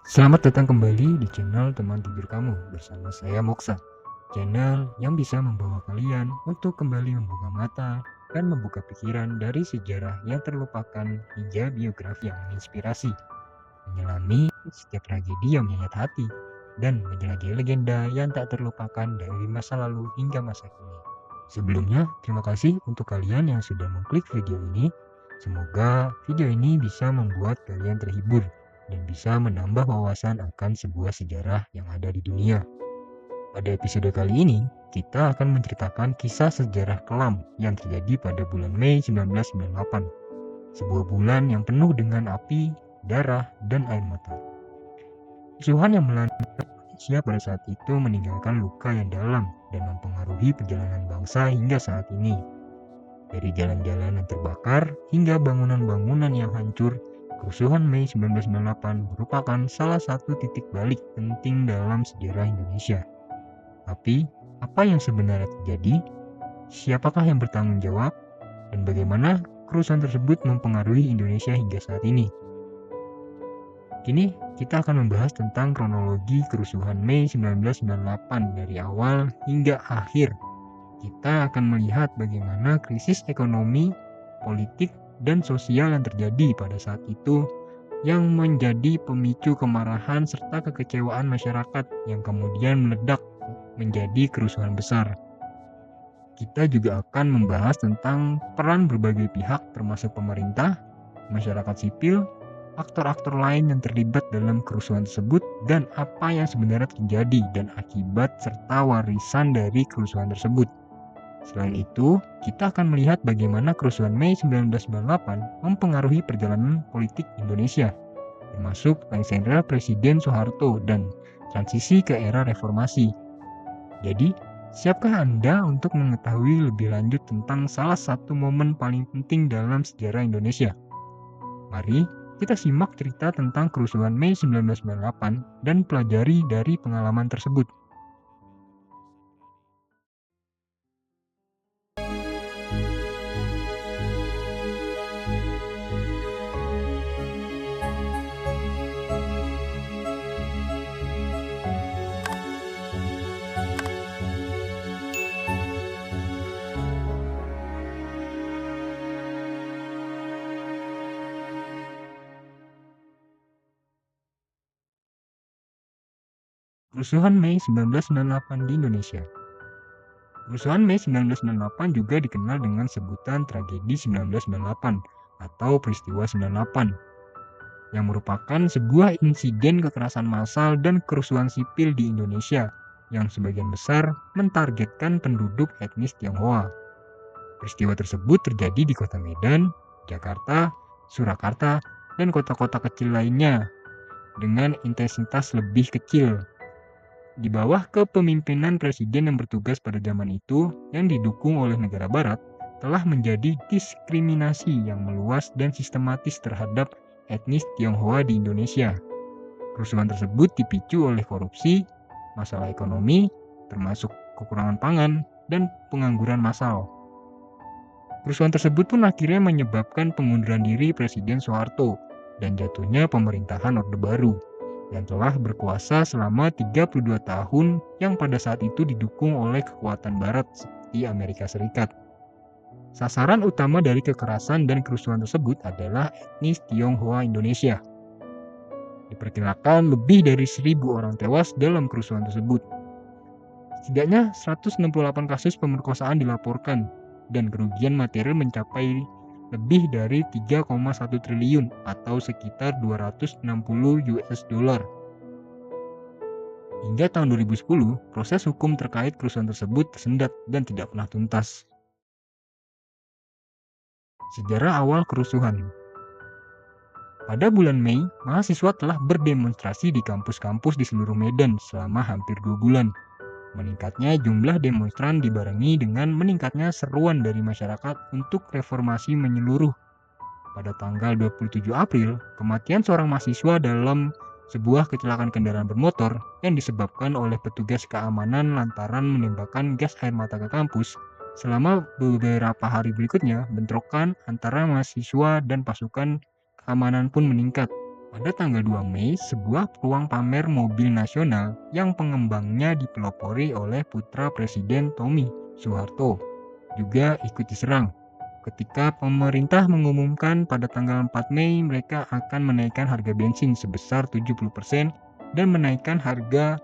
Selamat datang kembali di channel Teman Tidur Kamu bersama saya Moksa. Channel yang bisa membawa kalian untuk kembali membuka mata dan membuka pikiran dari sejarah yang terlupakan hingga biografi yang menginspirasi, menyelami setiap tragedi yang menyayat hati, dan menjelajahi legenda yang tak terlupakan dari masa lalu hingga masa kini. Sebelumnya, terima kasih untuk kalian yang sudah mengklik video ini. Semoga video ini bisa membuat kalian terhibur dan bisa menambah wawasan akan sebuah sejarah yang ada di dunia. Pada episode kali ini, kita akan menceritakan kisah sejarah kelam yang terjadi pada bulan Mei 1998. Sebuah bulan yang penuh dengan api, darah, dan air mata. Kerusuhan yang melanda Indonesia pada saat itu meninggalkan luka yang dalam dan mempengaruhi perjalanan bangsa hingga saat ini. Dari jalan-jalan yang terbakar hingga bangunan-bangunan yang hancur, kerusuhan Mei 1998 merupakan salah satu titik balik penting dalam sejarah Indonesia. Tapi, apa yang sebenarnya terjadi? Siapakah yang bertanggung jawab? Dan bagaimana kerusuhan tersebut mempengaruhi Indonesia hingga saat ini? Kini, kita akan membahas tentang kronologi kerusuhan Mei 1998 dari awal hingga akhir. Kita akan melihat bagaimana krisis ekonomi, politik, dan sosial yang terjadi pada saat itu yang menjadi pemicu kemarahan serta kekecewaan masyarakat yang kemudian meledak menjadi kerusuhan besar. Kita juga akan membahas tentang peran berbagai pihak termasuk pemerintah, masyarakat sipil, aktor-aktor lain yang terlibat dalam kerusuhan tersebut dan apa yang sebenarnya terjadi dan akibat serta warisan dari kerusuhan tersebut. Selain itu, kita akan melihat bagaimana kerusuhan Mei 1998 mempengaruhi perjalanan politik Indonesia, termasuk lengsernya Presiden Soeharto dan transisi ke era reformasi. Jadi, siapkah Anda untuk mengetahui lebih lanjut tentang salah satu momen paling penting dalam sejarah Indonesia? Mari kita simak cerita tentang kerusuhan Mei 1998 dan pelajari dari pengalaman tersebut. Kerusuhan Mei 1998 di Indonesia. Kerusuhan Mei 1998 juga dikenal dengan sebutan tragedi 1998 atau peristiwa 98, yang merupakan sebuah insiden kekerasan massal dan kerusuhan sipil di Indonesia yang sebagian besar mentargetkan penduduk etnis Tionghoa. Peristiwa tersebut terjadi di kota Medan, Jakarta, Surakarta, dan kota-kota kecil lainnya dengan intensitas lebih kecil. Di bawah kepemimpinan presiden yang bertugas pada zaman itu yang didukung oleh negara barat, telah menjadi diskriminasi yang meluas dan sistematis terhadap etnis Tionghoa di Indonesia. Kerusuhan tersebut dipicu oleh korupsi, masalah ekonomi, termasuk kekurangan pangan, dan pengangguran massal. Kerusuhan tersebut pun akhirnya menyebabkan pengunduran diri Presiden Soeharto dan jatuhnya pemerintahan Orde Baru yang telah berkuasa selama 32 tahun yang pada saat itu didukung oleh kekuatan barat seperti Amerika Serikat. Sasaran utama dari kekerasan dan kerusuhan tersebut adalah etnis Tionghoa Indonesia. Diperkirakan lebih dari 1.000 orang tewas dalam kerusuhan tersebut. Setidaknya 168 kasus pemerkosaan dilaporkan dan kerugian material mencapai lebih dari 3,1 triliun atau sekitar 260 US dollar. Hingga tahun 2010, proses hukum terkait kerusuhan tersebut tersendat dan tidak pernah tuntas. Sejarah awal kerusuhan. Pada bulan Mei, mahasiswa telah berdemonstrasi di kampus-kampus di seluruh Medan selama hampir 2 bulan. Meningkatnya jumlah demonstran dibarengi dengan meningkatnya seruan dari masyarakat untuk reformasi menyeluruh. Pada tanggal 27 April, kematian seorang mahasiswa dalam sebuah kecelakaan kendaraan bermotor yang disebabkan oleh petugas keamanan lantaran menembakkan gas air mata ke kampus. Selama beberapa hari berikutnya, bentrokan antara mahasiswa dan pasukan keamanan pun meningkat. Pada tanggal 2 Mei, sebuah peluang pamer mobil nasional yang pengembangnya dipelopori oleh putra Presiden Tommy Soeharto juga ikut diserang. Ketika pemerintah mengumumkan pada tanggal 4 Mei mereka akan menaikkan harga bensin sebesar 70% dan menaikkan harga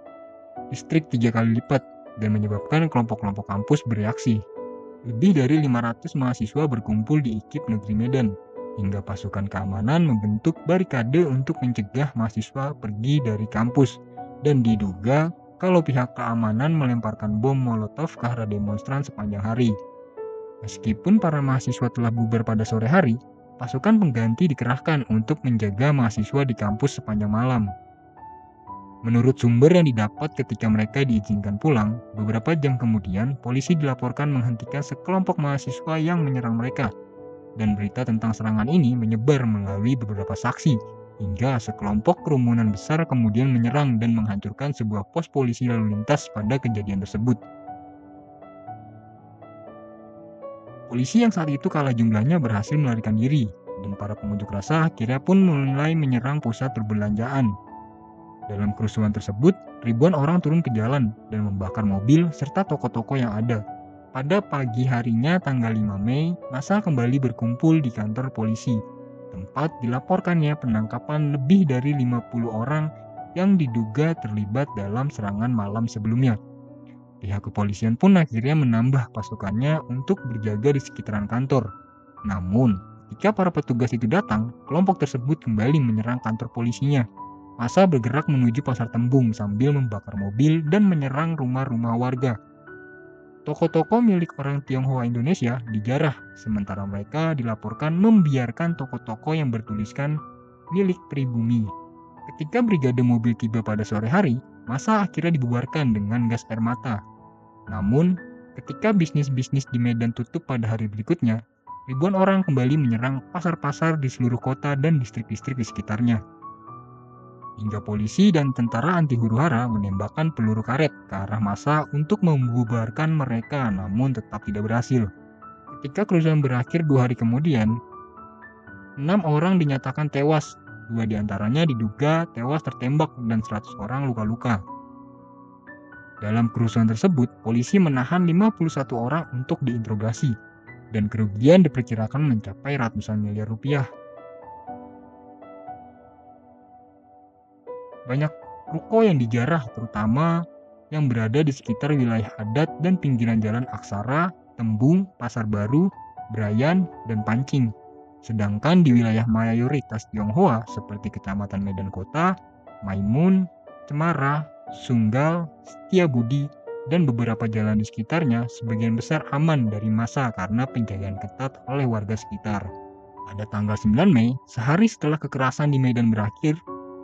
listrik 3 kali lipat dan menyebabkan kelompok-kelompok kampus bereaksi. Lebih dari 500 mahasiswa berkumpul di IKIP Negeri Medan, hingga pasukan keamanan membentuk barikade untuk mencegah mahasiswa pergi dari kampus. Dan diduga kalau pihak keamanan melemparkan bom molotov ke arah demonstran sepanjang hari. Meskipun para mahasiswa telah bubar pada sore hari, pasukan pengganti dikerahkan untuk menjaga mahasiswa di kampus sepanjang malam. Menurut sumber yang didapat ketika mereka diizinkan pulang, beberapa jam kemudian polisi dilaporkan menghentikan sekelompok mahasiswa yang menyerang mereka. Dan berita tentang serangan ini menyebar melalui beberapa saksi, hingga sekelompok kerumunan besar kemudian menyerang dan menghancurkan sebuah pos polisi lalu lintas pada kejadian tersebut. Polisi yang saat itu kalah jumlahnya berhasil melarikan diri, dan para pengunjuk rasa akhirnya pun mulai menyerang pusat perbelanjaan. Dalam kerusuhan tersebut, ribuan orang turun ke jalan dan membakar mobil serta toko-toko yang ada. Pada pagi harinya tanggal 5 Mei, massa kembali berkumpul di kantor polisi. Tempat dilaporkannya penangkapan lebih dari 50 orang yang diduga terlibat dalam serangan malam sebelumnya. Pihak kepolisian pun akhirnya menambah pasukannya untuk berjaga di sekitaran kantor. Namun, ketika para petugas itu datang, kelompok tersebut kembali menyerang kantor polisinya. Massa bergerak menuju pasar Tembung sambil membakar mobil dan menyerang rumah-rumah warga. Toko-toko milik orang Tionghoa Indonesia dijarah, sementara mereka dilaporkan membiarkan toko-toko yang bertuliskan milik pribumi. Ketika brigade mobil tiba pada sore hari, massa akhirnya dibubarkan dengan gas air mata. Namun, ketika bisnis-bisnis di Medan tutup pada hari berikutnya, ribuan orang kembali menyerang pasar-pasar di seluruh kota dan distrik-distrik di sekitarnya. Hingga polisi dan tentara anti huru-hara menembakkan peluru karet ke arah massa untuk membubarkan mereka, namun tetap tidak berhasil. Ketika kerusuhan berakhir 2 hari kemudian, 6 orang dinyatakan tewas, 2 diantaranya diduga tewas tertembak dan 100 orang luka-luka. Dalam kerusuhan tersebut, polisi menahan 51 orang untuk diinterogasi, dan kerugian diperkirakan mencapai ratusan miliar rupiah. Banyak ruko yang dijarah, terutama yang berada di sekitar wilayah adat dan pinggiran jalan Aksara, Tembung, Pasar Baru, Brayan, dan Pancing. Sedangkan di wilayah mayoritas Tionghoa seperti Kecamatan Medan Kota, Maimun, Cemara, Sunggal, Setiabudi, dan beberapa jalan di sekitarnya sebagian besar aman dari massa karena penjagaan ketat oleh warga sekitar. Pada tanggal 9 Mei, sehari setelah kekerasan di Medan berakhir,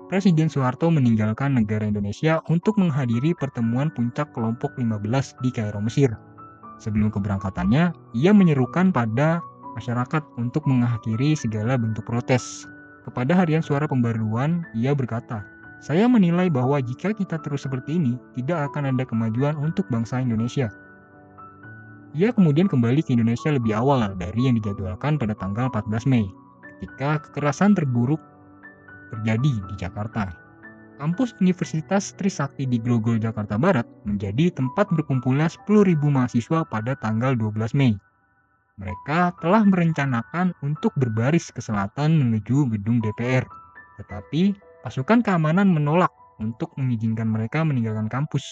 Presiden Soeharto meninggalkan negara Indonesia untuk menghadiri pertemuan puncak kelompok 15 di Kairo, Mesir. Sebelum keberangkatannya, ia menyerukan pada masyarakat untuk mengakhiri segala bentuk protes. Kepada Harian Suara Pembaruan, ia berkata, "Saya menilai bahwa jika kita terus seperti ini, tidak akan ada kemajuan untuk bangsa Indonesia." Ia kemudian kembali ke Indonesia lebih awal dari yang dijadwalkan pada tanggal 14 Mei, ketika kekerasan terburuk terjadi di Jakarta. Kampus Universitas Trisakti di Grogol, Jakarta Barat menjadi tempat berkumpulnya 10.000 mahasiswa pada tanggal 12 Mei. Mereka telah merencanakan untuk berbaris ke selatan menuju gedung DPR, tetapi pasukan keamanan menolak untuk mengizinkan mereka meninggalkan kampus.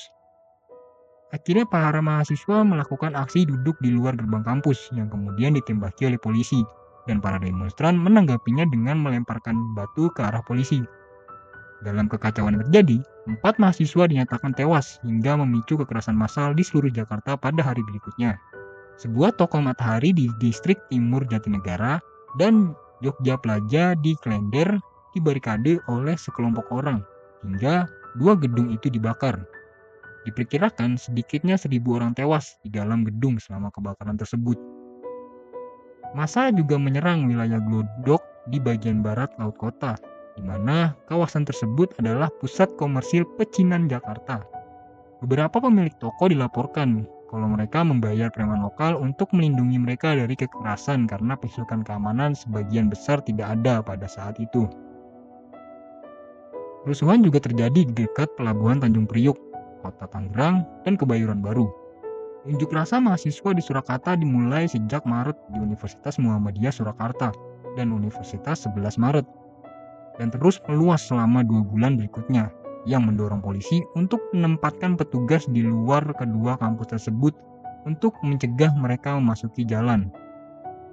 Akhirnya para mahasiswa melakukan aksi duduk di luar gerbang kampus yang kemudian ditembaki oleh polisi, dan para demonstran menanggapinya dengan melemparkan batu ke arah polisi. Dalam kekacauan yang terjadi, 4 mahasiswa dinyatakan tewas hingga memicu kekerasan massal di seluruh Jakarta pada hari berikutnya. Sebuah toko matahari di distrik Timur Jatinegara dan Jogja Plaza di Klender dibarikade oleh sekelompok orang, hingga 2 gedung itu dibakar. Diperkirakan sedikitnya 1.000 orang tewas di dalam gedung selama kebakaran tersebut. Massa juga menyerang wilayah Glodok di bagian barat laut kota, di mana kawasan tersebut adalah pusat komersil pecinan Jakarta. Beberapa pemilik toko dilaporkan kalau mereka membayar preman lokal untuk melindungi mereka dari kekerasan karena pasukan keamanan sebagian besar tidak ada pada saat itu. Kerusuhan juga terjadi di dekat Pelabuhan Tanjung Priok, Kota Tangerang, dan Kebayoran Baru. Unjuk rasa mahasiswa di Surakarta dimulai sejak Maret di Universitas Muhammadiyah Surakarta dan Universitas 11 Maret, dan terus meluas selama 2 bulan berikutnya, yang mendorong polisi untuk menempatkan petugas di luar kedua kampus tersebut untuk mencegah mereka memasuki jalan.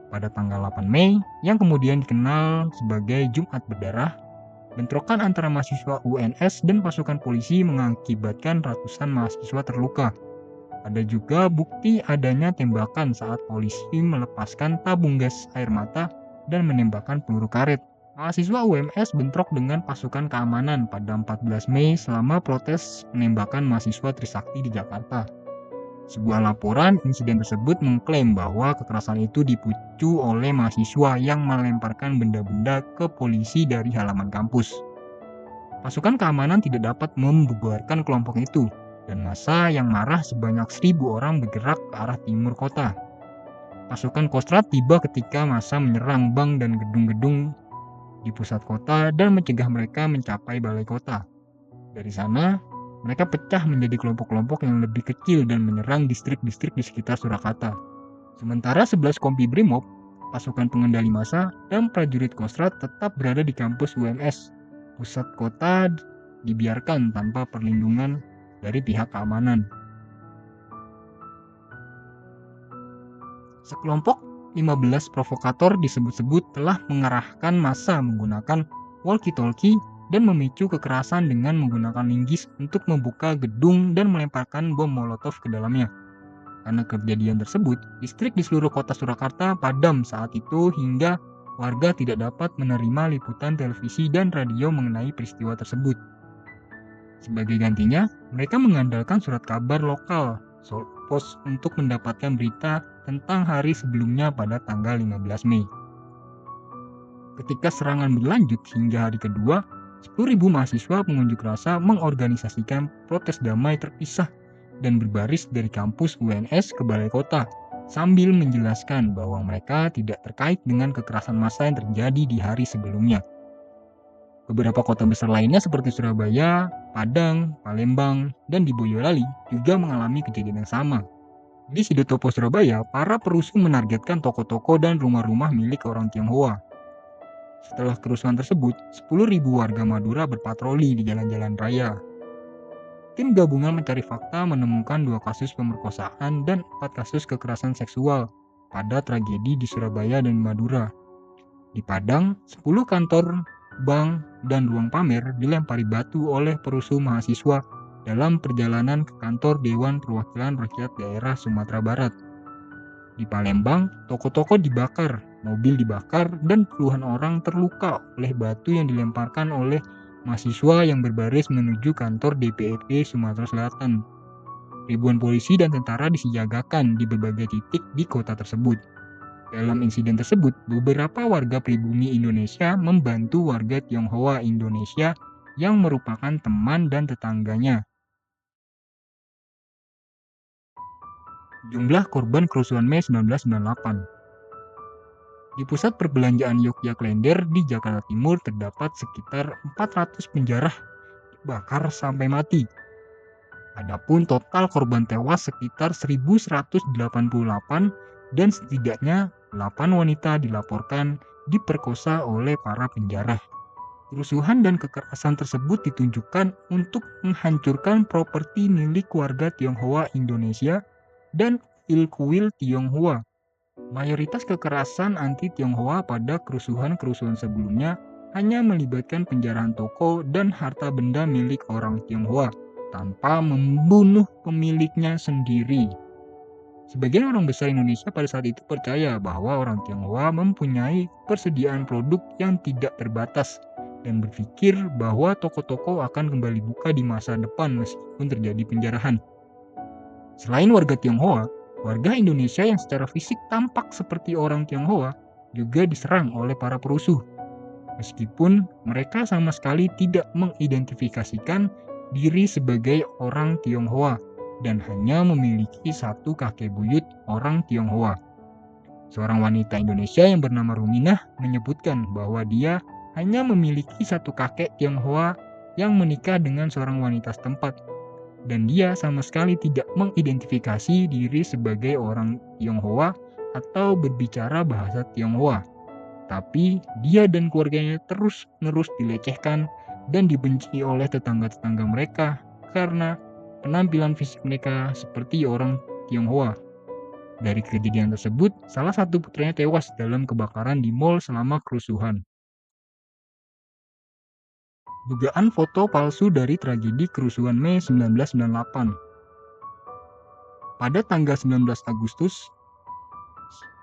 Pada tanggal 8 Mei, yang kemudian dikenal sebagai Jumat Berdarah, bentrokan antara mahasiswa UNS dan pasukan polisi mengakibatkan ratusan mahasiswa terluka. Ada juga bukti adanya tembakan saat polisi melepaskan tabung gas air mata dan menembakkan peluru karet. Mahasiswa UMS bentrok dengan pasukan keamanan pada 14 Mei selama protes penembakan mahasiswa Trisakti di Jakarta. Sebuah laporan insiden tersebut mengklaim bahwa kekerasan itu dipicu oleh mahasiswa yang melemparkan benda-benda ke polisi dari halaman kampus. Pasukan keamanan tidak dapat membubarkan kelompok itu, dan massa yang marah sebanyak 1.000 orang bergerak ke arah timur kota. Pasukan Kostrad tiba ketika massa menyerang bank dan gedung-gedung di pusat kota dan mencegah mereka mencapai balai kota. Dari sana, mereka pecah menjadi kelompok-kelompok yang lebih kecil dan menyerang distrik-distrik di sekitar Surakarta. Sementara 11 kompi Brimob, pasukan pengendali massa, dan prajurit Kostrad tetap berada di kampus UMS. Pusat kota dibiarkan tanpa perlindungan dari pihak keamanan. Sekelompok 15 provokator disebut-sebut telah mengarahkan massa menggunakan walkie-talkie dan memicu kekerasan dengan menggunakan linggis untuk membuka gedung dan melemparkan bom molotov ke dalamnya. Karena kejadian tersebut, listrik di seluruh kota Surakarta padam saat itu hingga warga tidak dapat menerima liputan televisi dan radio mengenai peristiwa tersebut. Sebagai gantinya, mereka mengandalkan surat kabar lokal, pos untuk mendapatkan berita tentang hari sebelumnya pada tanggal 15 Mei. Ketika serangan berlanjut hingga hari kedua, 10.000 mahasiswa pengunjuk rasa mengorganisasikan protes damai terpisah dan berbaris dari kampus UNS ke balai kota, sambil menjelaskan bahwa mereka tidak terkait dengan kekerasan massa yang terjadi di hari sebelumnya. Beberapa kota besar lainnya seperti Surabaya, Padang, Palembang, dan di Boyolali juga mengalami kejadian yang sama. Di Sidotopo, Surabaya, para perusuh menargetkan toko-toko dan rumah-rumah milik orang Tionghoa. Setelah kerusuhan tersebut, 10.000 warga Madura berpatroli di jalan-jalan raya. Tim gabungan mencari fakta menemukan 2 kasus pemerkosaan dan 4 kasus kekerasan seksual pada tragedi di Surabaya dan Madura. Di Padang, 10 kantor, bank, dan ruang pamer dilempari batu oleh perusuh mahasiswa dalam perjalanan ke kantor Dewan Perwakilan Rakyat Daerah Sumatera Barat. Di Palembang, toko-toko dibakar, mobil dibakar, dan puluhan orang terluka oleh batu yang dilemparkan oleh mahasiswa yang berbaris menuju kantor DPRD Sumatera Selatan. Ribuan polisi dan tentara disiagakan di berbagai titik di kota tersebut. Dalam insiden tersebut, beberapa warga pribumi Indonesia membantu warga Tionghoa Indonesia yang merupakan teman dan tetangganya. Jumlah korban kerusuhan Mei 1998. Di pusat perbelanjaan Yogyakarta Klender di Jakarta Timur terdapat sekitar 400 penjara dibakar sampai mati. Adapun total korban tewas sekitar 1.188 dan setidaknya 8 wanita dilaporkan diperkosa oleh para penjara. Kerusuhan dan kekerasan tersebut ditunjukkan untuk menghancurkan properti milik warga Tionghoa Indonesia dan kuil-kuil Tionghoa. Mayoritas kekerasan anti-Tionghoa pada kerusuhan-kerusuhan sebelumnya hanya melibatkan penjarahan toko dan harta benda milik orang Tionghoa tanpa membunuh pemiliknya sendiri. Sebagian orang besar Indonesia pada saat itu percaya bahwa orang Tionghoa mempunyai persediaan produk yang tidak terbatas dan berpikir bahwa toko-toko akan kembali buka di masa depan meskipun terjadi penjarahan. Selain warga Tionghoa, warga Indonesia yang secara fisik tampak seperti orang Tionghoa juga diserang oleh para perusuh. Meskipun mereka sama sekali tidak mengidentifikasikan diri sebagai orang Tionghoa dan hanya memiliki satu kakek buyut orang Tionghoa. Seorang wanita Indonesia yang bernama Ruminah menyebutkan bahwa dia hanya memiliki satu kakek Tionghoa yang menikah dengan seorang wanita setempat, dan dia sama sekali tidak mengidentifikasi diri sebagai orang Tionghoa atau berbicara bahasa Tionghoa. Tapi dia dan keluarganya terus-menerus dilecehkan dan dibenci oleh tetangga-tetangga mereka karena penampilan fisik mereka seperti orang Tionghoa. Dari kejadian tersebut, salah satu putranya tewas dalam kebakaran di mal selama kerusuhan. Dugaan foto palsu dari tragedi kerusuhan Mei 1998. Pada tanggal 19 Agustus,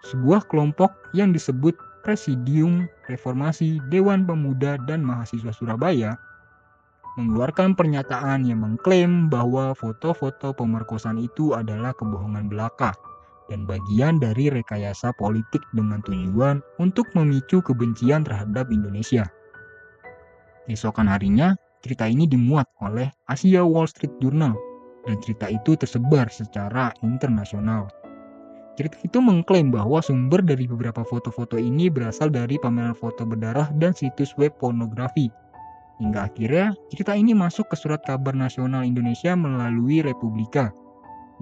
sebuah kelompok yang disebut Presidium Reformasi Dewan Pemuda dan Mahasiswa Surabaya mengeluarkan pernyataan yang mengklaim bahwa foto-foto pemerkosaan itu adalah kebohongan belaka dan bagian dari rekayasa politik dengan tujuan untuk memicu kebencian terhadap Indonesia. Keesokan harinya, cerita ini dimuat oleh Asia Wall Street Journal dan cerita itu tersebar secara internasional. Cerita itu mengklaim bahwa sumber dari beberapa foto-foto ini berasal dari pameran foto berdarah dan situs web pornografi. Hingga akhirnya, cerita ini masuk ke Surat Kabar Nasional Indonesia melalui Republika.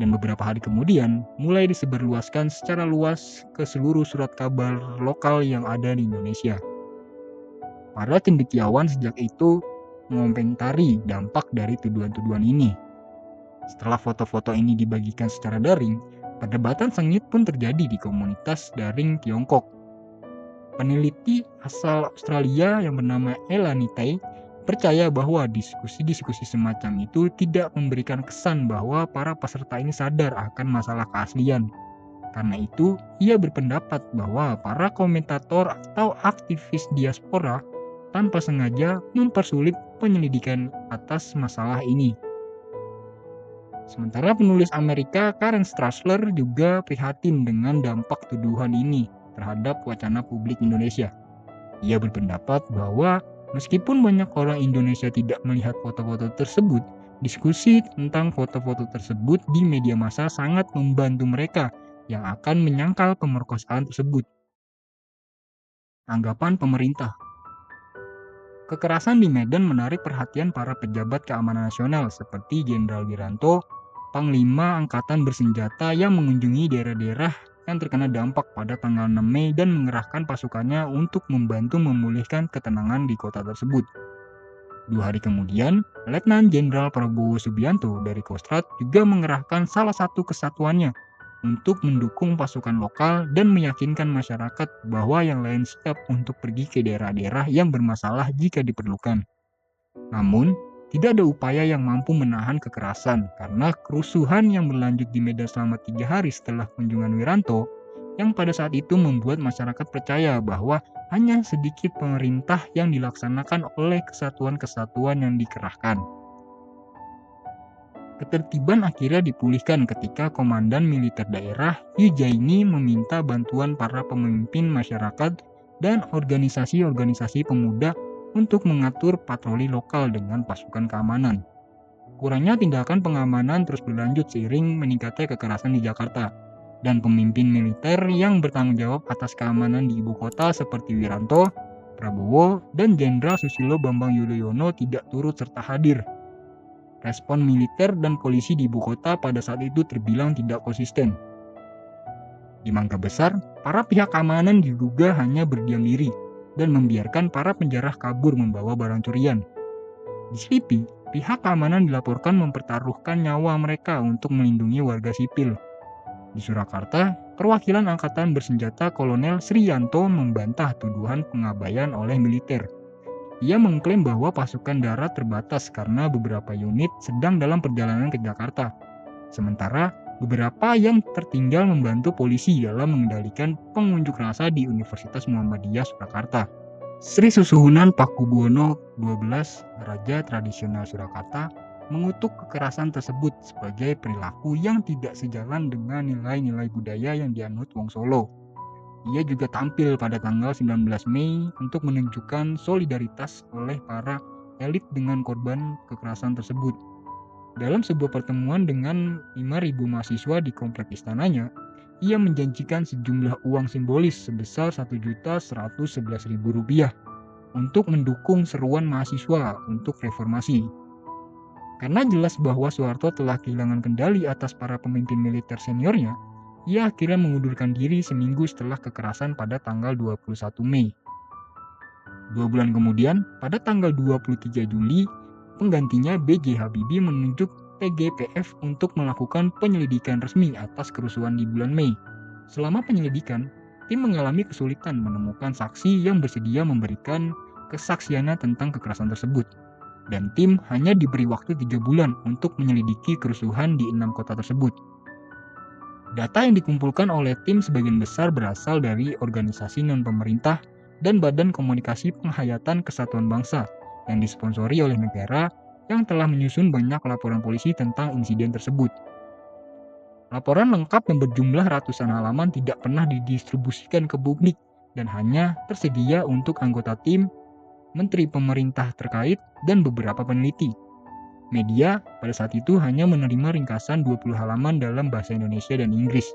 Dan beberapa hari kemudian, mulai disebarluaskan secara luas ke seluruh surat kabar lokal yang ada di Indonesia. Para cendekiawan sejak itu mengomentari dampak dari tuduhan-tuduhan ini. Setelah foto-foto ini dibagikan secara daring, perdebatan sengit pun terjadi di komunitas daring Tiongkok. Peneliti asal Australia yang bernama Elanitai percaya bahwa diskusi-diskusi semacam itu tidak memberikan kesan bahwa para peserta ini sadar akan masalah keaslian. Karena itu, ia berpendapat bahwa para komentator atau aktivis diaspora tanpa sengaja mempersulit penyelidikan atas masalah ini. Sementara penulis Amerika Karen Strassler juga prihatin dengan dampak tuduhan ini terhadap wacana publik Indonesia. Ia berpendapat bahwa meskipun banyak orang Indonesia tidak melihat foto-foto tersebut, diskusi tentang foto-foto tersebut di media massa sangat membantu mereka yang akan menyangkal pemerkosaan tersebut. Anggapan pemerintah. Kekerasan di Medan menarik perhatian para pejabat keamanan nasional seperti Jenderal Wiranto, Panglima Angkatan Bersenjata yang mengunjungi daerah-daerah yang terkena dampak pada tanggal 6 Mei dan mengerahkan pasukannya untuk membantu memulihkan ketenangan di kota tersebut. 2 hari kemudian, Letnan Jenderal Prabowo Subianto dari Kostrad juga mengerahkan salah satu kesatuannya untuk mendukung pasukan lokal dan meyakinkan masyarakat bahwa yang lain siap untuk pergi ke daerah-daerah yang bermasalah jika diperlukan. Namun, tidak ada upaya yang mampu menahan kekerasan karena kerusuhan yang berlanjut di Medan selama 3 hari setelah kunjungan Wiranto yang pada saat itu membuat masyarakat percaya bahwa hanya sedikit pemerintah yang dilaksanakan oleh kesatuan-kesatuan yang dikerahkan. Ketertiban akhirnya dipulihkan ketika Komandan Militer Daerah Yujaini meminta bantuan para pemimpin masyarakat dan organisasi-organisasi pemuda untuk mengatur patroli lokal dengan pasukan keamanan. Kurangnya tindakan pengamanan terus berlanjut seiring meningkatnya kekerasan di Jakarta, dan pemimpin militer yang bertanggung jawab atas keamanan di ibu kota seperti Wiranto, Prabowo, dan Jenderal Susilo Bambang Yudhoyono tidak turut serta hadir. Respon militer dan polisi di ibu kota pada saat itu terbilang tidak konsisten. Di Mangga Besar, para pihak keamanan diduga hanya berdiam diri dan membiarkan para penjara kabur membawa barang curian. Di Slipi, pihak keamanan dilaporkan mempertaruhkan nyawa mereka untuk melindungi warga sipil. Di Surakarta, perwakilan Angkatan Bersenjata Kolonel Sriyanto membantah tuduhan pengabaian oleh militer. Ia mengklaim bahwa pasukan darat terbatas karena beberapa unit sedang dalam perjalanan ke Jakarta. Sementara beberapa yang tertinggal membantu polisi dalam mengendalikan pengunjuk rasa di Universitas Muhammadiyah Surakarta. Sri Susuhunan Pakubuwono XII, Raja Tradisional Surakarta, mengutuk kekerasan tersebut sebagai perilaku yang tidak sejalan dengan nilai-nilai budaya yang dianut Wong Solo. Ia juga tampil pada tanggal 19 Mei untuk menunjukkan solidaritas oleh para elit dengan korban kekerasan tersebut. Dalam sebuah pertemuan dengan 5.000 mahasiswa di komplek istananya, ia menjanjikan sejumlah uang simbolis sebesar Rp1.111.000. untuk mendukung seruan mahasiswa untuk reformasi. Karena jelas bahwa Soeharto telah kehilangan kendali atas para pemimpin militer seniornya, ia akhirnya mengundurkan diri seminggu setelah kekerasan pada tanggal 21 Mei. 2 bulan kemudian, pada tanggal 23 Juli, penggantinya B.J. Habibie menunjuk TGPF untuk melakukan penyelidikan resmi atas kerusuhan di bulan Mei. Selama penyelidikan, tim mengalami kesulitan menemukan saksi yang bersedia memberikan kesaksiannya tentang kekerasan tersebut. Dan tim hanya diberi waktu 3 bulan untuk menyelidiki kerusuhan di 6 kota tersebut. Data yang dikumpulkan oleh tim sebagian besar berasal dari organisasi non-pemerintah dan Badan Komunikasi Penghayatan Kesatuan Bangsa yang disponsori oleh negara yang telah menyusun banyak laporan polisi tentang insiden tersebut. Laporan lengkap yang berjumlah ratusan halaman tidak pernah didistribusikan ke publik dan hanya tersedia untuk anggota tim, menteri pemerintah terkait, dan beberapa peneliti. Media pada saat itu hanya menerima ringkasan 20 halaman dalam bahasa Indonesia dan Inggris,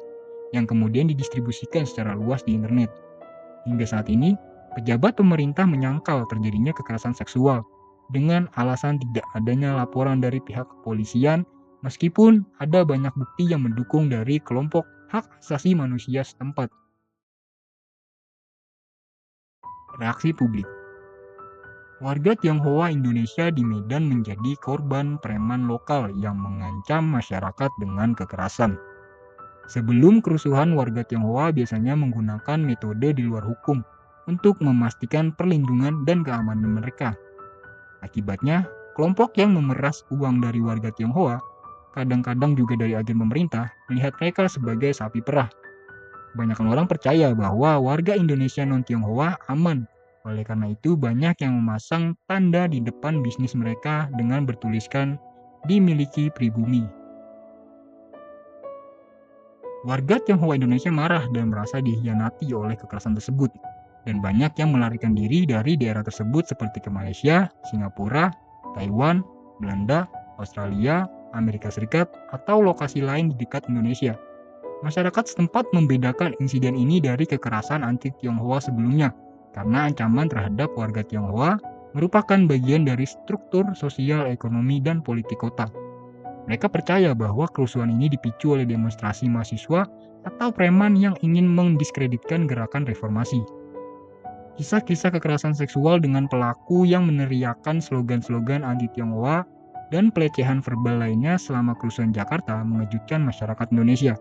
yang kemudian didistribusikan secara luas di internet. Hingga saat ini, pejabat pemerintah menyangkal terjadinya kekerasan seksual dengan alasan tidak adanya laporan dari pihak kepolisian, meskipun ada banyak bukti yang mendukung dari kelompok hak asasi manusia setempat. Reaksi publik. Warga Tionghoa Indonesia di Medan menjadi korban preman lokal yang mengancam masyarakat dengan kekerasan. Sebelum kerusuhan, warga Tionghoa biasanya menggunakan metode di luar hukum untuk memastikan perlindungan dan keamanan mereka. Akibatnya, kelompok yang memeras uang dari warga Tionghoa, kadang-kadang juga dari agen pemerintah, melihat mereka sebagai sapi perah. Banyak orang percaya bahwa warga Indonesia non-Tionghoa aman. Oleh karena itu, banyak yang memasang tanda di depan bisnis mereka dengan bertuliskan dimiliki pribumi. Warga Tionghoa Indonesia marah dan merasa dikhianati oleh kekerasan tersebut, dan banyak yang melarikan diri dari daerah tersebut seperti ke Malaysia, Singapura, Taiwan, Belanda, Australia, Amerika Serikat, atau lokasi lain di dekat Indonesia. Masyarakat setempat membedakan insiden ini dari kekerasan anti-Tionghoa sebelumnya, karena ancaman terhadap warga Tionghoa merupakan bagian dari struktur sosial, ekonomi, dan politik kota. Mereka percaya bahwa kerusuhan ini dipicu oleh demonstrasi mahasiswa atau preman yang ingin mendiskreditkan gerakan reformasi. Kisah-kisah kekerasan seksual dengan pelaku yang meneriakkan slogan-slogan anti-Tionghoa dan pelecehan verbal lainnya selama kerusuhan Jakarta mengejutkan masyarakat Indonesia.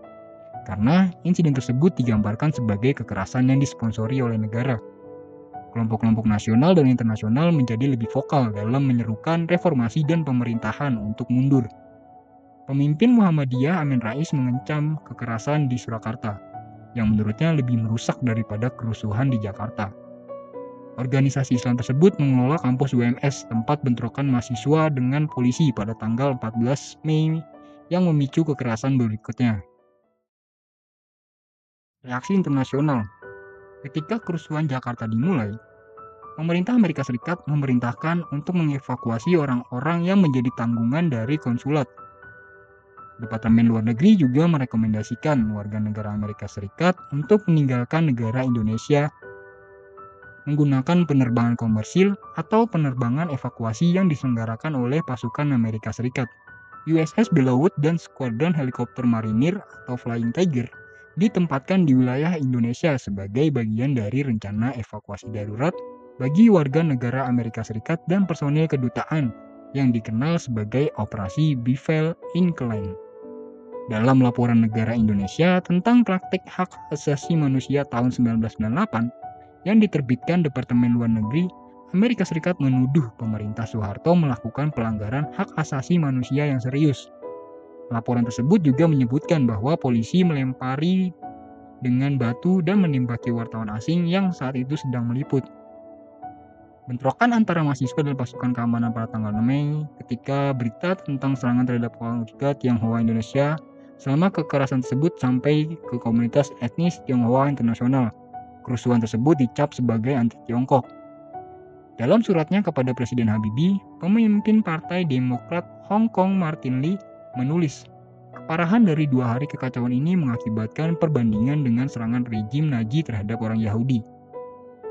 Karena insiden tersebut digambarkan sebagai kekerasan yang disponsori oleh negara. Kelompok-kelompok nasional dan internasional menjadi lebih vokal dalam menyerukan reformasi dan pemerintahan untuk mundur. Pemimpin Muhammadiyah Amin Rais mengancam kekerasan di Surakarta, yang menurutnya lebih merusak daripada kerusuhan di Jakarta. Organisasi Islam tersebut mengelola kampus UMS, tempat bentrokan mahasiswa dengan polisi pada tanggal 14 Mei yang memicu kekerasan berikutnya. Reaksi internasional. Ketika kerusuhan Jakarta dimulai, pemerintah Amerika Serikat memerintahkan untuk mengevakuasi orang-orang yang menjadi tanggungan dari konsulat. Departemen Luar Negeri juga merekomendasikan warga negara Amerika Serikat untuk meninggalkan negara Indonesia menggunakan penerbangan komersil atau penerbangan evakuasi yang diselenggarakan oleh pasukan Amerika Serikat. USS Bellewood dan skuadron helikopter marinir atau Flying Tiger ditempatkan di wilayah Indonesia sebagai bagian dari rencana evakuasi darurat bagi warga negara Amerika Serikat dan personil kedutaan yang dikenal sebagai Operasi Bevel Incline. Dalam laporan negara Indonesia tentang praktik hak asasi manusia tahun 1998 yang diterbitkan Departemen Luar Negeri, Amerika Serikat menuduh pemerintah Soeharto melakukan pelanggaran hak asasi manusia yang serius. Laporan tersebut juga menyebutkan bahwa polisi melempari dengan batu dan menembaki wartawan asing yang saat itu sedang meliput. Bentrokan antara mahasiswa dan pasukan keamanan pada tanggal 6 Mei ketika berita tentang serangan terhadap warga Tionghoa Indonesia selama kekerasan tersebut sampai ke komunitas etnis Tionghoa internasional. Kerusuhan tersebut dicap sebagai anti-Tiongkok. Dalam suratnya kepada Presiden Habibie, pemimpin Partai Demokrat Hong Kong Martin Lee menulis, keparahan dari 2 hari kekacauan ini mengakibatkan perbandingan dengan serangan rejim Nazi terhadap orang Yahudi.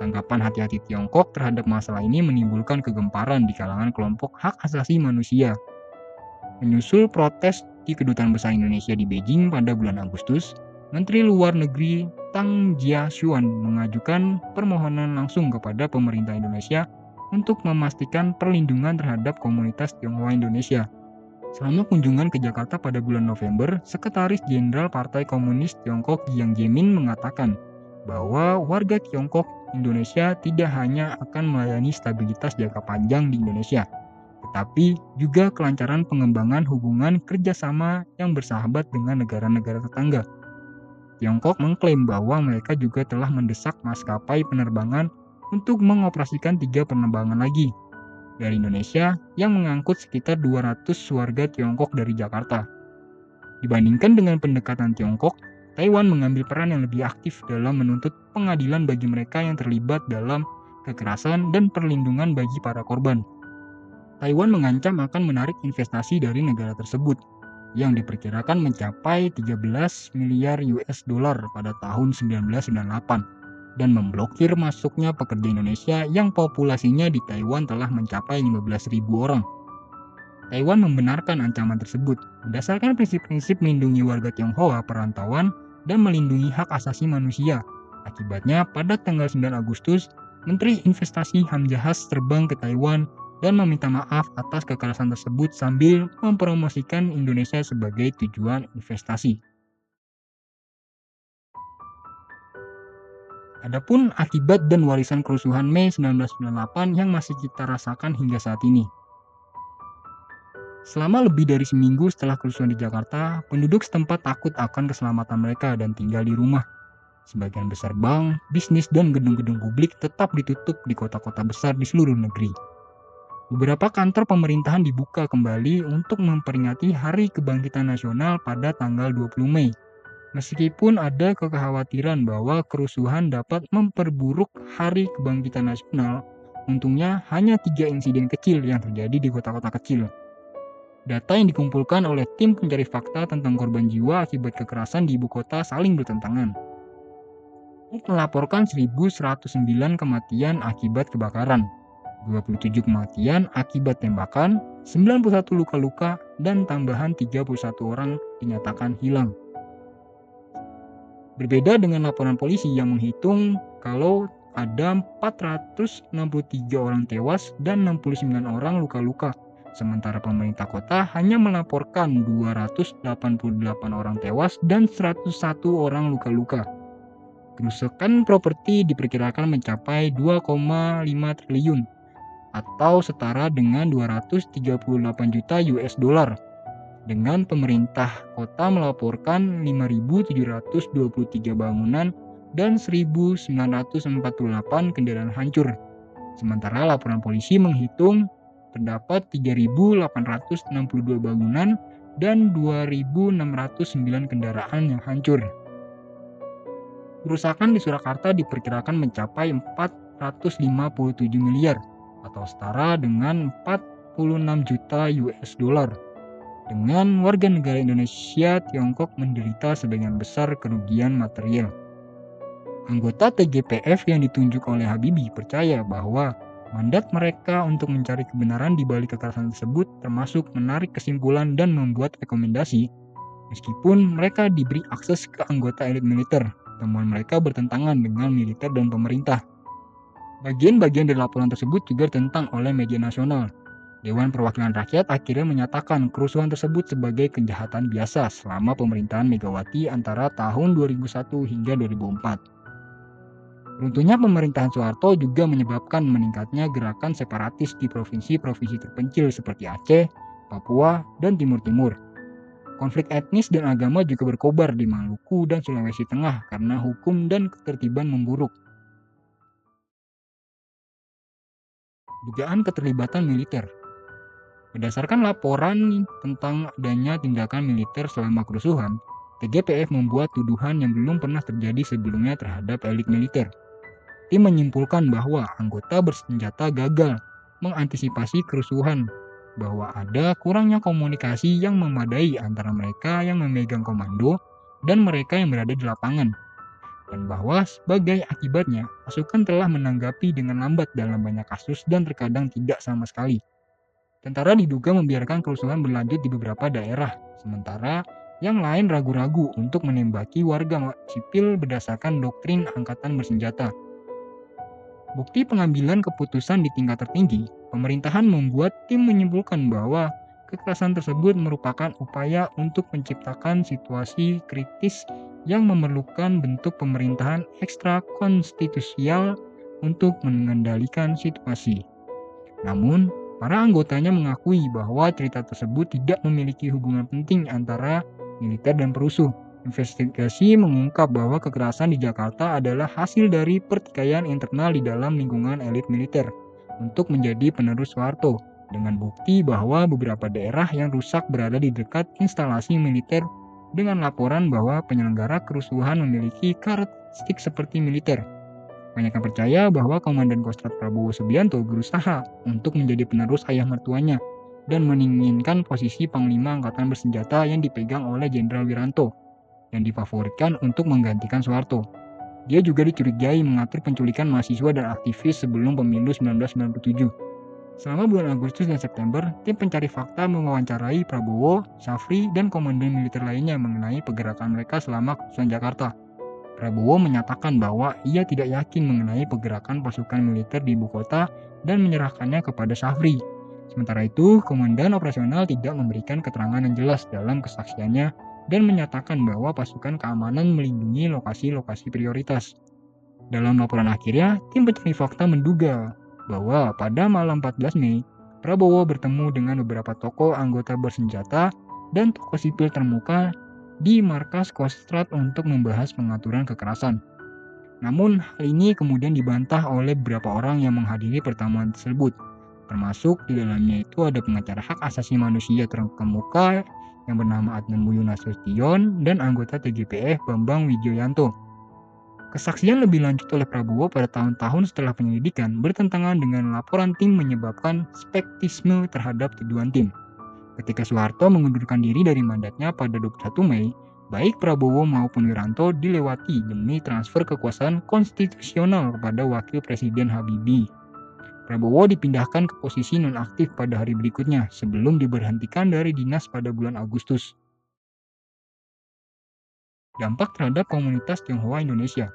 Tanggapan hati-hati Tiongkok terhadap masalah ini menimbulkan kegemparan di kalangan kelompok hak asasi manusia. Menyusul protes di Kedutaan Besar Indonesia di Beijing pada bulan Agustus, Menteri Luar Negeri Tang Jia-xuan mengajukan permohonan langsung kepada pemerintah Indonesia untuk memastikan perlindungan terhadap komunitas Tionghoa Indonesia. Selama kunjungan ke Jakarta pada bulan November, Sekretaris Jenderal Partai Komunis Tiongkok Jiang Zemin mengatakan bahwa warga Tiongkok Indonesia tidak hanya akan melayani stabilitas jangka panjang di Indonesia, tetapi juga kelancaran pengembangan hubungan kerjasama yang bersahabat dengan negara-negara tetangga. Tiongkok mengklaim bahwa mereka juga telah mendesak maskapai penerbangan untuk mengoperasikan 3 penerbangan lagi dari Indonesia yang mengangkut sekitar 200 warga Tiongkok dari Jakarta. Dibandingkan dengan pendekatan Tiongkok, Taiwan mengambil peran yang lebih aktif dalam menuntut pengadilan bagi mereka yang terlibat dalam kekerasan dan perlindungan bagi para korban. Taiwan mengancam akan menarik investasi dari negara tersebut, yang diperkirakan mencapai 13 miliar US dollar pada tahun 1998. Dan memblokir masuknya pekerja Indonesia yang populasinya di Taiwan telah mencapai 15.000 orang. Taiwan membenarkan ancaman tersebut berdasarkan prinsip-prinsip melindungi warga Tionghoa perantauan dan melindungi hak asasi manusia. Akibatnya, pada tanggal 9 Agustus, Menteri Investasi Hamzahas terbang ke Taiwan dan meminta maaf atas kekerasan tersebut sambil mempromosikan Indonesia sebagai tujuan investasi. Adapun akibat dan warisan kerusuhan Mei 1998 yang masih kita rasakan hingga saat ini. Selama lebih dari seminggu setelah kerusuhan di Jakarta, penduduk setempat takut akan keselamatan mereka dan tinggal di rumah. Sebagian besar bank, bisnis, dan gedung-gedung publik tetap ditutup di kota-kota besar di seluruh negeri. Beberapa kantor pemerintahan dibuka kembali untuk memperingati Hari Kebangkitan Nasional pada tanggal 20 Mei. Meskipun ada kekhawatiran bahwa kerusuhan dapat memperburuk Hari Kebangkitan Nasional, untungnya hanya 3 insiden kecil yang terjadi di kota-kota kecil. Data yang dikumpulkan oleh tim pencari fakta tentang korban jiwa akibat kekerasan di ibu kota saling bertentangan. Melaporkan 1.109 kematian akibat kebakaran, 27 kematian akibat tembakan, 91 luka-luka, dan tambahan 31 orang dinyatakan hilang. Berbeda dengan laporan polisi yang menghitung kalau ada 463 orang tewas dan 69 orang luka-luka, sementara pemerintah kota hanya melaporkan 288 orang tewas dan 101 orang luka-luka. Kerusakan properti diperkirakan mencapai 2,5 triliun atau setara dengan 238 juta US dollar. Dengan pemerintah kota melaporkan 5.723 bangunan dan 1.948 kendaraan hancur. Sementara laporan polisi menghitung terdapat 3.862 bangunan dan 2.609 kendaraan yang hancur. Kerusakan di Surakarta diperkirakan mencapai 457 miliar atau setara dengan 46 juta US dollar. Dengan warga negara Indonesia, Tiongkok menderita sebagian besar kerugian material. Anggota TGPF yang ditunjuk oleh Habibie percaya bahwa mandat mereka untuk mencari kebenaran di balik kekerasan tersebut termasuk menarik kesimpulan dan membuat rekomendasi. Meskipun mereka diberi akses ke anggota elit militer, temuan mereka bertentangan dengan militer dan pemerintah. Bagian-bagian dari laporan tersebut juga ditentang oleh media nasional. Dewan Perwakilan Rakyat akhirnya menyatakan kerusuhan tersebut sebagai kejahatan biasa selama pemerintahan Megawati antara tahun 2001 hingga 2004. Runtuhnya pemerintahan Soeharto juga menyebabkan meningkatnya gerakan separatis di provinsi-provinsi terpencil seperti Aceh, Papua, dan Timur Timur. Konflik etnis dan agama juga berkobar di Maluku dan Sulawesi Tengah karena hukum dan ketertiban memburuk. Dugaan keterlibatan militer. Berdasarkan laporan tentang adanya tindakan militer selama kerusuhan, TGPF membuat tuduhan yang belum pernah terjadi sebelumnya terhadap elit militer. Tim menyimpulkan bahwa anggota bersenjata gagal mengantisipasi kerusuhan, bahwa ada kurangnya komunikasi yang memadai antara mereka yang memegang komando dan mereka yang berada di lapangan. dan bahwa sebagai akibatnya pasukan telah menanggapi dengan lambat dalam banyak kasus dan terkadang tidak sama sekali. Tentara diduga membiarkan kerusuhan berlanjut di beberapa daerah, sementara yang lain ragu-ragu untuk menembaki warga sipil berdasarkan doktrin angkatan bersenjata. Bukti pengambilan keputusan di tingkat tertinggi, pemerintahan membuat tim menyimpulkan bahwa kekerasan tersebut merupakan upaya untuk menciptakan situasi kritis yang memerlukan bentuk pemerintahan ekstra konstitusial untuk mengendalikan situasi. Namun, para anggotanya mengakui bahwa cerita tersebut tidak memiliki hubungan penting antara militer dan perusuh. Investigasi mengungkap bahwa kekerasan di Jakarta adalah hasil dari pertikaian internal di dalam lingkungan elit militer untuk menjadi penerus Soeharto, dengan bukti bahwa beberapa daerah yang rusak berada di dekat instalasi militer dengan laporan bahwa penyelenggara kerusuhan memiliki karakteristik seperti militer. Banyak yang percaya bahwa Komandan Kostrat Prabowo Subianto berusaha untuk menjadi penerus ayah mertuanya dan menginginkan posisi Panglima Angkatan Bersenjata yang dipegang oleh Jenderal Wiranto, yang difavoritkan untuk menggantikan Soeharto. Dia juga dicurigai mengatur penculikan mahasiswa dan aktivis sebelum pemilu 1997. Selama bulan Agustus dan September, tim pencari fakta mewawancarai Prabowo, Safri, dan komandan militer lainnya mengenai pergerakan mereka selama kerusuhan Jakarta. Prabowo menyatakan bahwa ia tidak yakin mengenai pergerakan pasukan militer di ibu kota dan menyerahkannya kepada Safri. Sementara itu, komandan operasional tidak memberikan keterangan yang jelas dalam kesaksiannya dan menyatakan bahwa pasukan keamanan melindungi lokasi-lokasi prioritas. Dalam laporan akhirnya, tim pencari fakta menduga bahwa pada malam 14 Mei, Prabowo bertemu dengan beberapa tokoh anggota bersenjata dan tokoh sipil termuka di markas Kostrad untuk membahas pengaturan kekerasan. Namun, hal ini kemudian dibantah oleh beberapa orang yang menghadiri pertemuan tersebut, termasuk di dalamnya itu ada pengacara hak asasi manusia terkemuka yang bernama Adnan Muyu Nasution dan anggota TGPF Bambang Wijoyanto. Kesaksian lebih lanjut oleh Prabowo pada tahun-tahun setelah penyelidikan bertentangan dengan laporan tim menyebabkan skeptisme terhadap tuduhan tim. Ketika Soeharto mengundurkan diri dari mandatnya pada 21 Mei, baik Prabowo maupun Wiranto dilewati demi transfer kekuasaan konstitusional kepada Wakil Presiden Habibie. Prabowo dipindahkan ke posisi nonaktif pada hari berikutnya sebelum diberhentikan dari dinas pada bulan Agustus. Dampak terhadap komunitas Tionghoa Indonesia.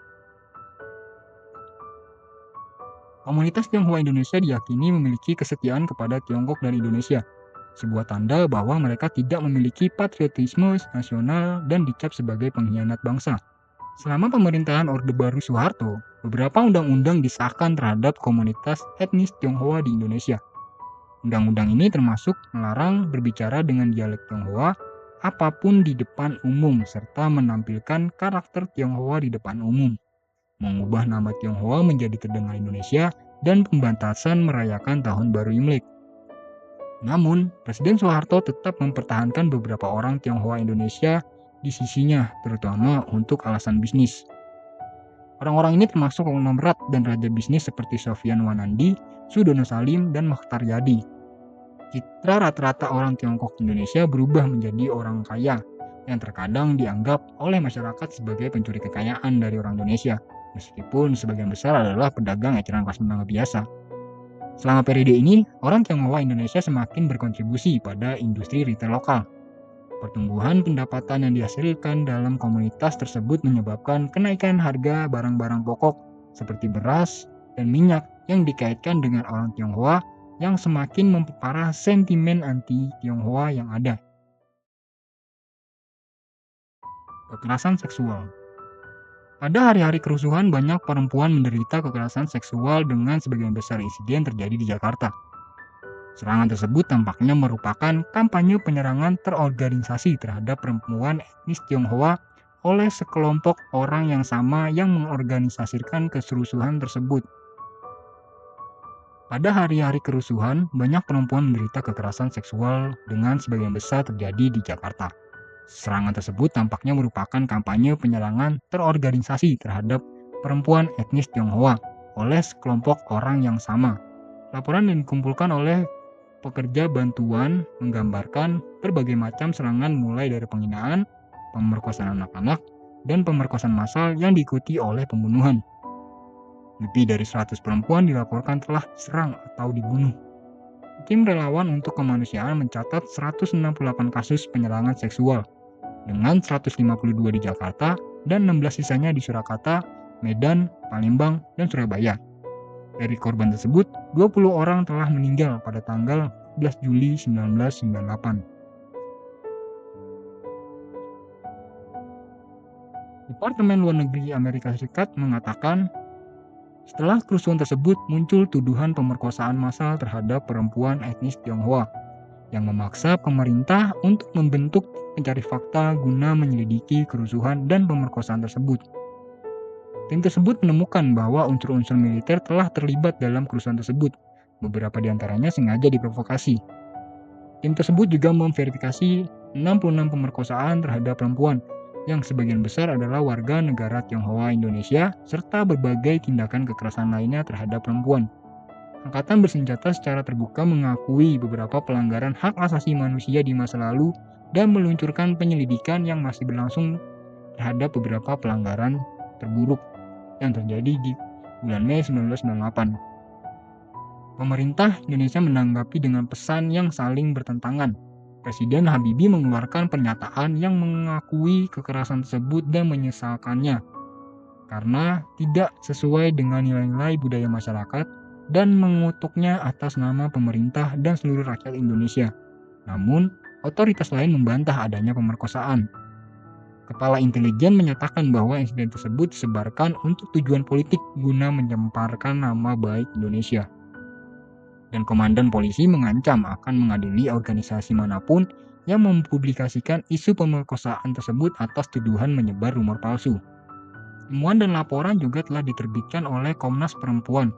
Komunitas Tionghoa Indonesia diyakini memiliki kesetiaan kepada Tiongkok dan Indonesia, sebuah tanda bahwa mereka tidak memiliki patriotisme nasional dan dicap sebagai pengkhianat bangsa. Selama pemerintahan Orde Baru Soeharto, beberapa undang-undang disahkan terhadap komunitas etnis Tionghoa di Indonesia. Undang-undang ini termasuk melarang berbicara dengan dialek Tionghoa apapun di depan umum serta menampilkan karakter Tionghoa di depan umum, mengubah nama Tionghoa menjadi terdengar Indonesia, dan pembatasan merayakan Tahun Baru Imlek. Namun, Presiden Soeharto tetap mempertahankan beberapa orang Tionghoa Indonesia di sisinya, terutama untuk alasan bisnis. Orang-orang ini termasuk konglomerat dan raja bisnis seperti Sofyan Wanandi, Sudono Salim, dan Mokhtar Yadi. Citra rata-rata orang Tiongkok Indonesia berubah menjadi orang kaya yang terkadang dianggap oleh masyarakat sebagai pencuri kekayaan dari orang Indonesia, meskipun sebagian besar adalah pedagang eceran kelas menengah biasa. Selama periode ini, orang Tionghoa Indonesia semakin berkontribusi pada industri retail lokal. Pertumbuhan pendapatan yang dihasilkan dalam komunitas tersebut menyebabkan kenaikan harga barang-barang pokok seperti beras dan minyak yang dikaitkan dengan orang Tionghoa yang semakin memperparah sentimen anti-Tionghoa yang ada. Kekerasan seksual. Pada hari-hari kerusuhan, banyak perempuan menderita kekerasan seksual dengan sebagian besar insiden terjadi di Jakarta. Serangan tersebut tampaknya merupakan kampanye penyerangan terorganisasi terhadap perempuan etnis Tionghoa oleh sekelompok orang yang sama yang mengorganisasikan kerusuhan tersebut. Pada hari-hari kerusuhan, banyak perempuan menderita kekerasan seksual dengan sebagian besar terjadi di Jakarta. Serangan tersebut tampaknya merupakan kampanye penyerangan terorganisasi terhadap perempuan etnis Tionghoa oleh sekelompok orang yang sama. Laporan yang dikumpulkan oleh pekerja bantuan menggambarkan berbagai macam serangan mulai dari penghinaan, pemerkosaan anak-anak, dan pemerkosaan massal yang diikuti oleh pembunuhan. Lebih dari 100 perempuan dilaporkan telah diserang atau dibunuh. Tim relawan untuk kemanusiaan mencatat 168 kasus penyerangan seksual, dengan 152 di Jakarta dan 16 sisanya di Surakarta, Medan, Palembang, dan Surabaya. Dari korban tersebut, 20 orang telah meninggal pada tanggal 11 Juli 1998. Departemen Luar Negeri Amerika Serikat mengatakan, setelah kerusuhan tersebut muncul tuduhan pemerkosaan massal terhadap perempuan etnis Tionghoa yang memaksa pemerintah untuk membentuk pencari fakta guna menyelidiki kerusuhan dan pemerkosaan tersebut. Tim tersebut menemukan bahwa unsur-unsur militer telah terlibat dalam kerusuhan tersebut. Beberapa di antaranya sengaja diprovokasi. Tim tersebut juga memverifikasi 66 pemerkosaan terhadap perempuan, yang sebagian besar adalah warga negara Tionghoa Indonesia, serta berbagai tindakan kekerasan lainnya terhadap perempuan. Angkatan bersenjata secara terbuka mengakui beberapa pelanggaran hak asasi manusia di masa lalu dan meluncurkan penyelidikan yang masih berlangsung terhadap beberapa pelanggaran terburuk yang terjadi di bulan Mei 1998. Pemerintah Indonesia menanggapi dengan pesan yang saling bertentangan. Presiden Habibie mengeluarkan pernyataan yang mengakui kekerasan tersebut dan menyesalkannya karena tidak sesuai dengan nilai-nilai budaya masyarakat dan mengutuknya atas nama pemerintah dan seluruh rakyat Indonesia. Namun, otoritas lain membantah adanya pemerkosaan. Kepala intelijen menyatakan bahwa insiden tersebut disebarkan untuk tujuan politik guna menyemparkan nama baik Indonesia. Dan komandan polisi mengancam akan mengadili organisasi manapun yang mempublikasikan isu pemerkosaan tersebut atas tuduhan menyebar rumor palsu. Temuan dan laporan juga telah diterbitkan oleh Komnas Perempuan.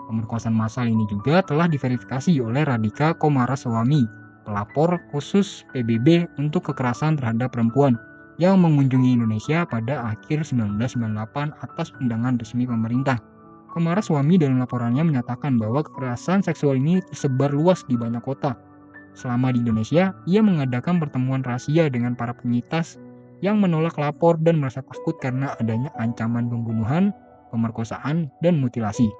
Pemerkosaan massal ini juga telah diverifikasi oleh Radhika Komaraswamy, pelapor khusus PBB untuk kekerasan terhadap perempuan yang mengunjungi Indonesia pada akhir 1998 atas undangan resmi pemerintah. Komaraswamy dalam laporannya menyatakan bahwa kekerasan seksual ini tersebar luas di banyak kota. Selama di Indonesia, ia mengadakan pertemuan rahasia dengan para penyintas yang menolak lapor dan merasa takut karena adanya ancaman pembunuhan, pemerkosaan, dan mutilasi.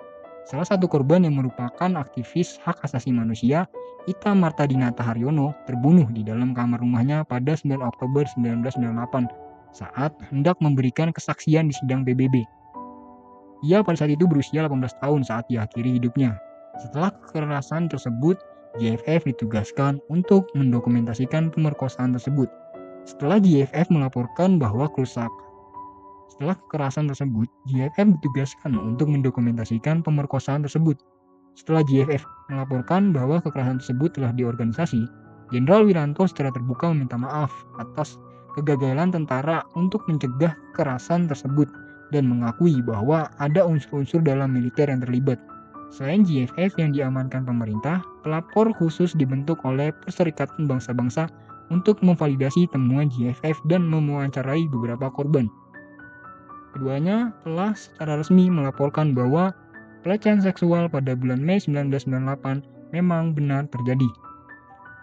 Salah satu korban yang merupakan aktivis hak asasi manusia, Ita Martadinata Haryono, terbunuh di dalam kamar rumahnya pada 9 Oktober 1998 saat hendak memberikan kesaksian di sidang PBB. Ia pada saat itu berusia 18 tahun saat diakhiri hidupnya. Setelah kekerasan tersebut, GFF ditugaskan untuk mendokumentasikan pemerkosaan tersebut. Setelah GFF melaporkan bahwa Setelah kekerasan tersebut, GFF ditugaskan untuk mendokumentasikan pemerkosaan tersebut. Setelah GFF melaporkan bahwa kekerasan tersebut telah diorganisasi, Jenderal Wiranto secara terbuka meminta maaf atas kegagalan tentara untuk mencegah kekerasan tersebut dan mengakui bahwa ada unsur-unsur dalam militer yang terlibat. Selain GFF yang diamankan pemerintah, pelapor khusus dibentuk oleh Perserikatan Bangsa-Bangsa untuk memvalidasi temuan GFF dan mewawancarai beberapa korban. Keduanya telah secara resmi melaporkan bahwa pelecehan seksual pada bulan Mei 1998 memang benar terjadi.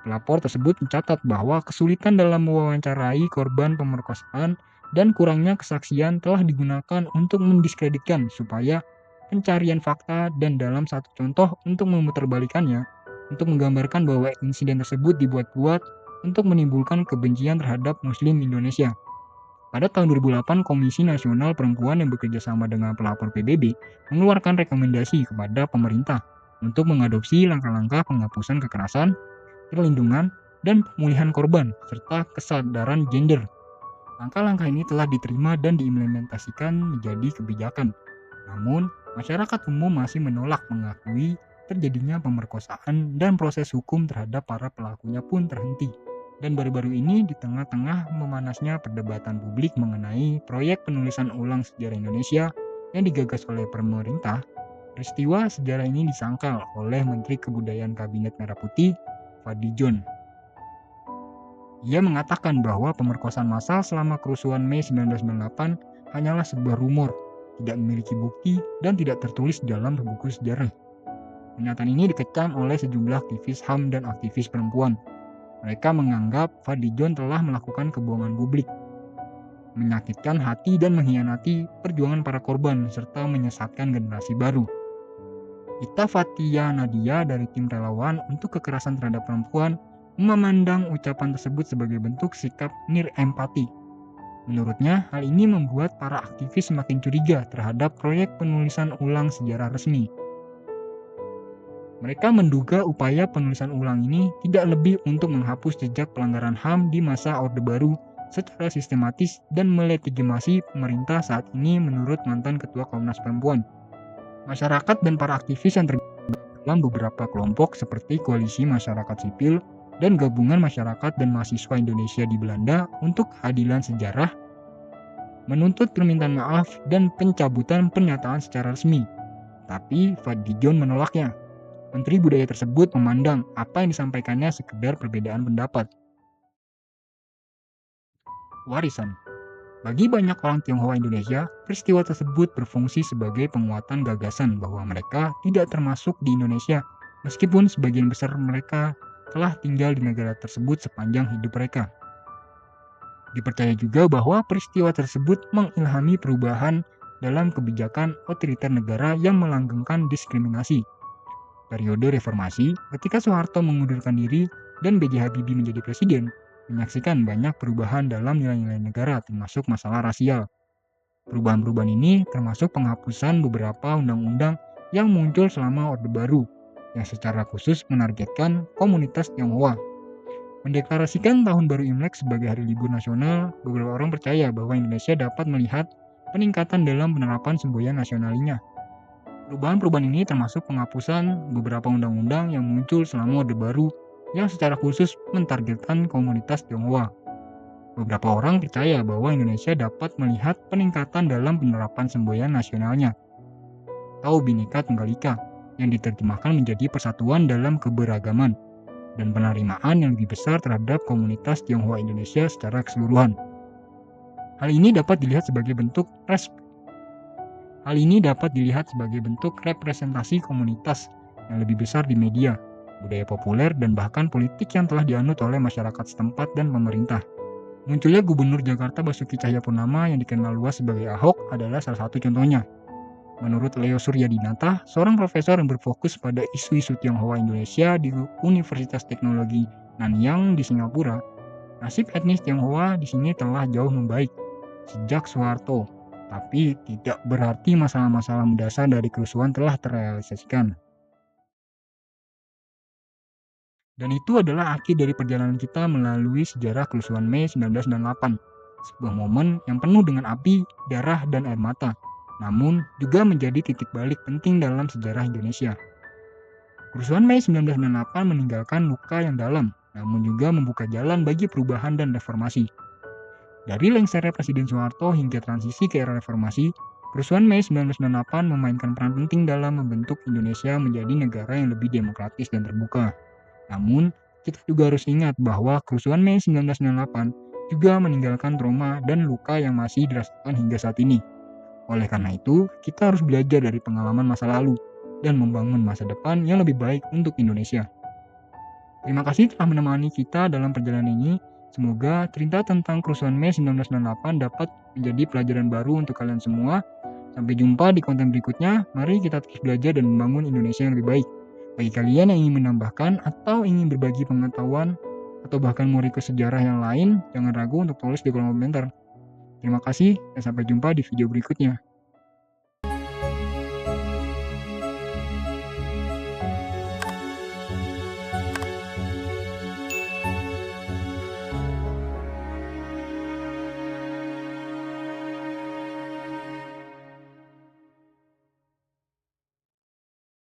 Pelapor tersebut mencatat bahwa kesulitan dalam mewawancarai korban pemerkosaan dan kurangnya kesaksian telah digunakan untuk mendiskreditkan supaya pencarian fakta dan dalam satu contoh untuk memutarbalikannya, untuk menggambarkan bahwa insiden tersebut dibuat-buat untuk menimbulkan kebencian terhadap Muslim Indonesia. Pada tahun 2008, Komisi Nasional Perempuan yang bekerja sama dengan pelapor PBB mengeluarkan rekomendasi kepada pemerintah untuk mengadopsi langkah-langkah penghapusan kekerasan, perlindungan, dan pemulihan korban, serta kesadaran gender. Langkah-langkah ini telah diterima dan diimplementasikan menjadi kebijakan. Namun, masyarakat umum masih menolak mengakui terjadinya pemerkosaan dan proses hukum terhadap para pelakunya pun terhenti. Dan baru-baru ini di tengah-tengah memanasnya perdebatan publik mengenai proyek penulisan ulang sejarah Indonesia yang digagas oleh pemerintah, peristiwa sejarah ini disangkal oleh Menteri Kebudayaan Kabinet Merah Putih, Fadlizon. Ia mengatakan bahwa pemerkosaan massal selama kerusuhan Mei 1998 hanyalah sebuah rumor, tidak memiliki bukti, dan tidak tertulis dalam buku sejarah. Pernyataan ini dikecam oleh sejumlah aktivis HAM dan aktivis perempuan. Mereka menganggap Fadlizon telah melakukan kebohongan publik. menyakitkan hati dan mengkhianati perjuangan para korban, serta menyesatkan generasi baru. Ita Fathia Nadia dari tim relawan untuk kekerasan terhadap perempuan memandang ucapan tersebut sebagai bentuk sikap nirempati. Menurutnya, hal ini membuat para aktivis semakin curiga terhadap proyek penulisan ulang sejarah resmi. Mereka menduga upaya penulisan ulang ini tidak lebih untuk menghapus jejak pelanggaran HAM di masa Orde Baru secara sistematis dan melegitimasi pemerintah saat ini menurut mantan Ketua Komnas Perempuan. Masyarakat dan para aktivis yang tergabung dalam beberapa kelompok seperti Koalisi Masyarakat Sipil dan Gabungan Masyarakat dan Mahasiswa Indonesia di Belanda untuk Keadilan Sejarah menuntut permintaan maaf dan pencabutan pernyataan secara resmi. Tapi Fadlijon menolaknya. Menteri Budaya tersebut memandang apa yang disampaikannya sekedar perbedaan pendapat. Warisan. Bagi banyak orang Tionghoa Indonesia, peristiwa tersebut berfungsi sebagai penguatan gagasan bahwa mereka tidak termasuk di Indonesia, meskipun sebagian besar mereka telah tinggal di negara tersebut sepanjang hidup mereka. Dipercaya juga bahwa peristiwa tersebut mengilhami perubahan dalam kebijakan otoriter negara yang melanggengkan diskriminasi. Periode reformasi, ketika Soeharto mengundurkan diri dan B.J. Habibie menjadi presiden, menyaksikan banyak perubahan dalam nilai-nilai negara termasuk masalah rasial. Perubahan-perubahan ini termasuk penghapusan beberapa undang-undang yang muncul selama Orde Baru, yang secara khusus menargetkan komunitas Tionghoa. Mendeklarasikan Tahun Baru Imlek sebagai hari libur nasional, beberapa orang percaya bahwa Indonesia dapat melihat peningkatan dalam penerapan semboyan nasionalnya. Perubahan-perubahan ini termasuk penghapusan beberapa undang-undang yang muncul selama Orde Baru yang secara khusus mentargetkan komunitas Tionghoa. Beberapa orang percaya bahwa Indonesia dapat melihat peningkatan dalam penerapan semboyan nasionalnya atau Bhinneka Tunggal Ika yang diterjemahkan menjadi persatuan dalam keberagaman dan penerimaan yang lebih besar terhadap komunitas Tionghoa Indonesia secara keseluruhan. Hal ini dapat dilihat sebagai bentuk representasi komunitas yang lebih besar di media, budaya populer, dan bahkan politik yang telah dianut oleh masyarakat setempat dan pemerintah. Munculnya Gubernur Jakarta Basuki Cahayapurnama yang dikenal luas sebagai Ahok adalah salah satu contohnya. Menurut Leo Suryadinata, seorang profesor yang berfokus pada isu-isu Tionghoa Indonesia di Universitas Teknologi Nanyang di Singapura, nasib etnis Tionghoa di sini telah jauh membaik sejak Soeharto, tapi tidak berarti masalah-masalah mendasar dari kerusuhan telah terrealisasikan. Dan itu adalah akhir dari perjalanan kita melalui sejarah kerusuhan Mei 1998, sebuah momen yang penuh dengan api, darah, dan air mata, namun juga menjadi titik balik penting dalam sejarah Indonesia. Kerusuhan Mei 1998 meninggalkan luka yang dalam, namun juga membuka jalan bagi perubahan dan reformasi. Dari lengsernya Presiden Soeharto hingga transisi ke era reformasi, kerusuhan Mei 1998 memainkan peran penting dalam membentuk Indonesia menjadi negara yang lebih demokratis dan terbuka. Namun, kita juga harus ingat bahwa kerusuhan Mei 1998 juga meninggalkan trauma dan luka yang masih dirasakan hingga saat ini. Oleh karena itu, kita harus belajar dari pengalaman masa lalu dan membangun masa depan yang lebih baik untuk Indonesia. Terima kasih telah menemani kita dalam perjalanan ini. Semoga cerita tentang kerusuhan Mei 1998 dapat menjadi pelajaran baru untuk kalian semua. Sampai jumpa di konten berikutnya. Mari kita terus belajar dan membangun Indonesia yang lebih baik. Bagi kalian yang ingin menambahkan atau ingin berbagi pengetahuan atau bahkan mau request sejarah yang lain, jangan ragu untuk tulis di kolom komentar. Terima kasih dan sampai jumpa di video berikutnya.